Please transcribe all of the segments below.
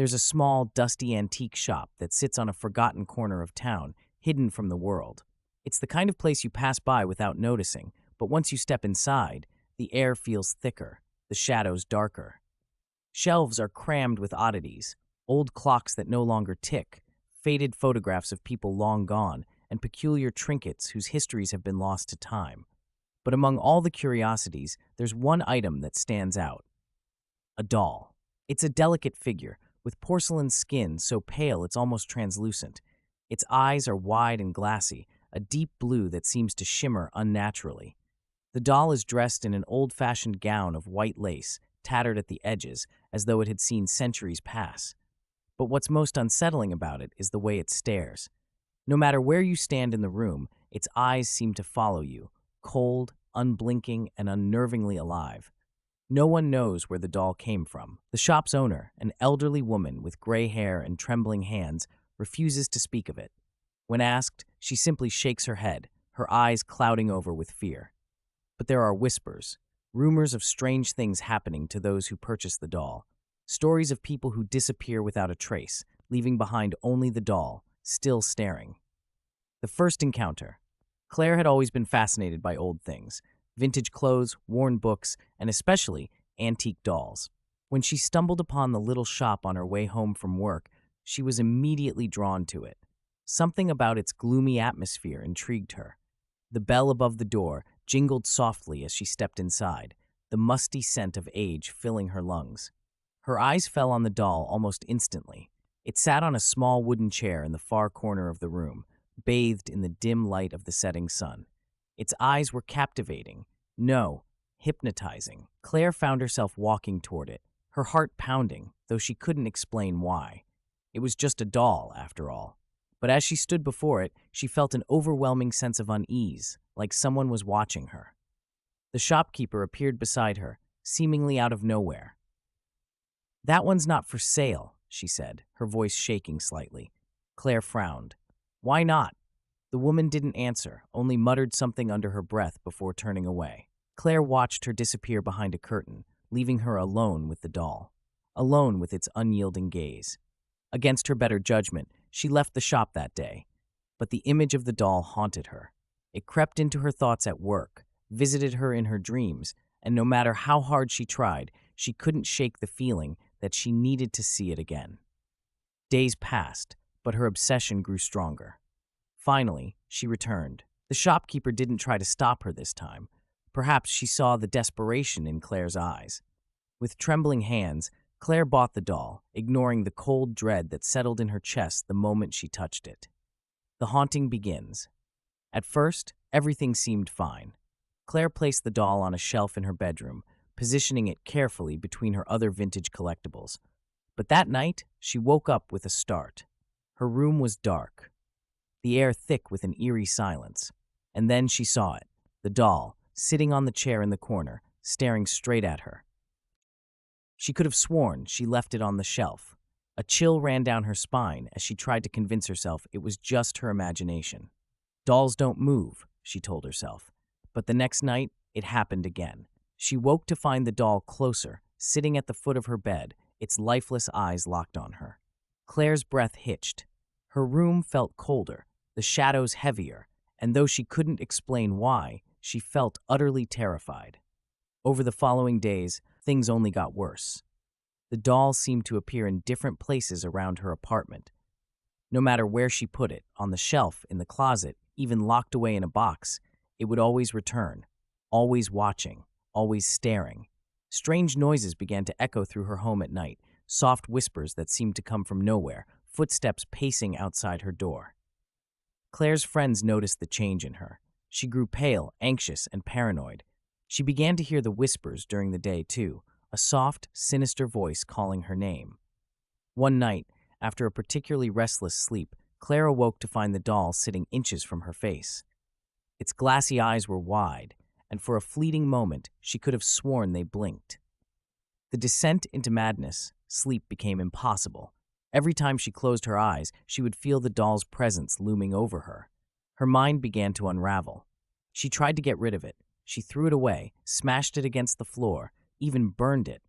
There's a small, dusty antique shop that sits on a forgotten corner of town, hidden from the world. It's the kind of place you pass by without noticing, but once you step inside, the air feels thicker, the shadows darker. Shelves are crammed with oddities, old clocks that no longer tick, faded photographs of people long gone, and peculiar trinkets whose histories have been lost to time. But among all the curiosities, there's one item that stands out: a doll. It's a delicate figure, with porcelain skin so pale it's almost translucent. Its eyes are wide and glassy, a deep blue that seems to shimmer unnaturally. The doll is dressed in an old-fashioned gown of white lace, tattered at the edges, as though it had seen centuries pass. But what's most unsettling about it is the way it stares. No matter where you stand in the room, its eyes seem to follow you, cold, unblinking, and unnervingly alive. No one knows where the doll came from. The shop's owner, an elderly woman with gray hair and trembling hands, refuses to speak of it. When asked, she simply shakes her head, her eyes clouding over with fear. But there are whispers, rumors of strange things happening to those who purchase the doll, stories of people who disappear without a trace, leaving behind only the doll, still staring. The first encounter. Claire had always been fascinated by old things: vintage clothes, worn books, and especially antique dolls. When she stumbled upon the little shop on her way home from work, she was immediately drawn to it. Something about its gloomy atmosphere intrigued her. The bell above the door jingled softly as she stepped inside, the musty scent of age filling her lungs. Her eyes fell on the doll almost instantly. It sat on a small wooden chair in the far corner of the room, bathed in the dim light of the setting sun. Its eyes were captivating, no, hypnotizing. Claire found herself walking toward it, her heart pounding, though she couldn't explain why. It was just a doll, after all. But as she stood before it, she felt an overwhelming sense of unease, like someone was watching her. The shopkeeper appeared beside her, seemingly out of nowhere. "That one's not for sale," she said, her voice shaking slightly. Claire frowned. "Why not?" The woman didn't answer, only muttered something under her breath before turning away. Claire watched her disappear behind a curtain, leaving her alone with the doll, alone with its unyielding gaze. Against her better judgment, she left the shop that day. But the image of the doll haunted her. It crept into her thoughts at work, visited her in her dreams, and no matter how hard she tried, she couldn't shake the feeling that she needed to see it again. Days passed, but her obsession grew stronger. Finally, she returned. The shopkeeper didn't try to stop her this time. Perhaps she saw the desperation in Claire's eyes. With trembling hands, Claire bought the doll, ignoring the cold dread that settled in her chest the moment she touched it. The haunting begins. At first, everything seemed fine. Claire placed the doll on a shelf in her bedroom, positioning it carefully between her other vintage collectibles. But that night, she woke up with a start. Her room was dark, the air thick with an eerie silence. And then she saw it, the doll, sitting on the chair in the corner, staring straight at her. She could have sworn she left it on the shelf. A chill ran down her spine as she tried to convince herself it was just her imagination. Dolls don't move, she told herself. But the next night, it happened again. She woke to find the doll closer, sitting at the foot of her bed, its lifeless eyes locked on her. Claire's breath hitched. Her room felt colder, the shadows heavier, and though she couldn't explain why, she felt utterly terrified. Over the following days, things only got worse. The doll seemed to appear in different places around her apartment. No matter where she put it, on the shelf, in the closet, even locked away in a box, it would always return, always watching, always staring. Strange noises began to echo through her home at night, soft whispers that seemed to come from nowhere, footsteps pacing outside her door. Claire's friends noticed the change in her. She grew pale, anxious, and paranoid. She began to hear the whispers during the day, too, a soft, sinister voice calling her name. One night, after a particularly restless sleep, Claire awoke to find the doll sitting inches from her face. Its glassy eyes were wide, and for a fleeting moment, she could have sworn they blinked. The descent into madness, sleep became impossible. Every time she closed her eyes, she would feel the doll's presence looming over her. Her mind began to unravel. She tried to get rid of it. She threw it away, smashed it against the floor, even burned it.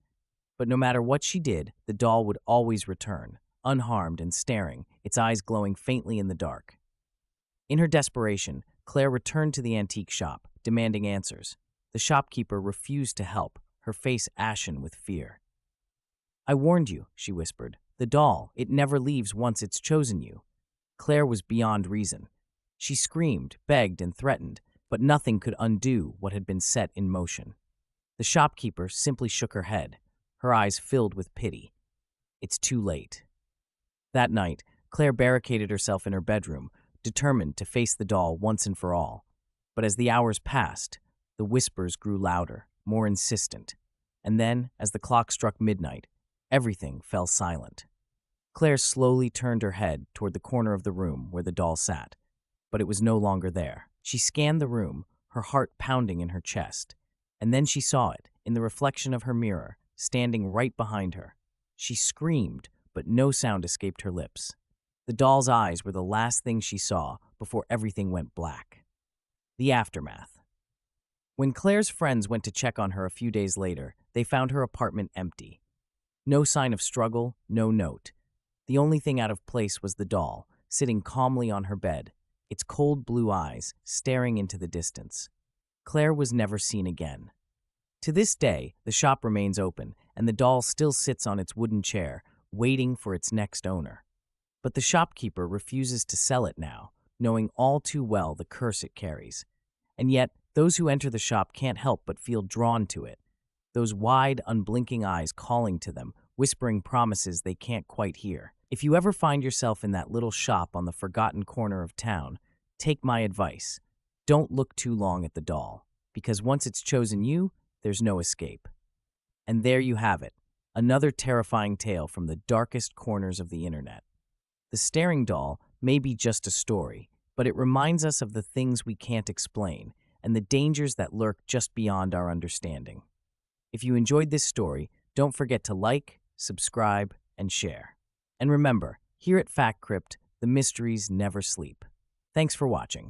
But no matter what she did, the doll would always return, unharmed and staring, its eyes glowing faintly in the dark. In her desperation, Claire returned to the antique shop, demanding answers. The shopkeeper refused to help, her face ashen with fear. "I warned you," she whispered. "The doll, it never leaves once it's chosen you." Claire was beyond reason. She screamed, begged, and threatened, but nothing could undo what had been set in motion. The shopkeeper simply shook her head, her eyes filled with pity. It's too late. That night, Claire barricaded herself in her bedroom, determined to face the doll once and for all. But as the hours passed, the whispers grew louder, more insistent. And then, as the clock struck midnight, everything fell silent. Claire slowly turned her head toward the corner of the room where the doll sat, but it was no longer there. She scanned the room, her heart pounding in her chest, and then she saw it, in the reflection of her mirror, standing right behind her. She screamed, but no sound escaped her lips. The doll's eyes were the last thing she saw before everything went black. The aftermath. When Claire's friends went to check on her a few days later, they found her apartment empty. No sign of struggle, no note. The only thing out of place was the doll, sitting calmly on her bed, its cold blue eyes staring into the distance. Claire was never seen again. To this day, the shop remains open, and the doll still sits on its wooden chair, waiting for its next owner. But the shopkeeper refuses to sell it now, knowing all too well the curse it carries. And yet, those who enter the shop can't help but feel drawn to it. Those wide, unblinking eyes calling to them, whispering promises they can't quite hear. If you ever find yourself in that little shop on the forgotten corner of town, take my advice. Don't look too long at the doll, because once it's chosen you, there's no escape. And there you have it, another terrifying tale from the darkest corners of the internet. The staring doll may be just a story, but it reminds us of the things we can't explain and the dangers that lurk just beyond our understanding. If you enjoyed this story, don't forget to like, subscribe, and share. And remember, here at Fact Crypt, the mysteries never sleep. Thanks for watching.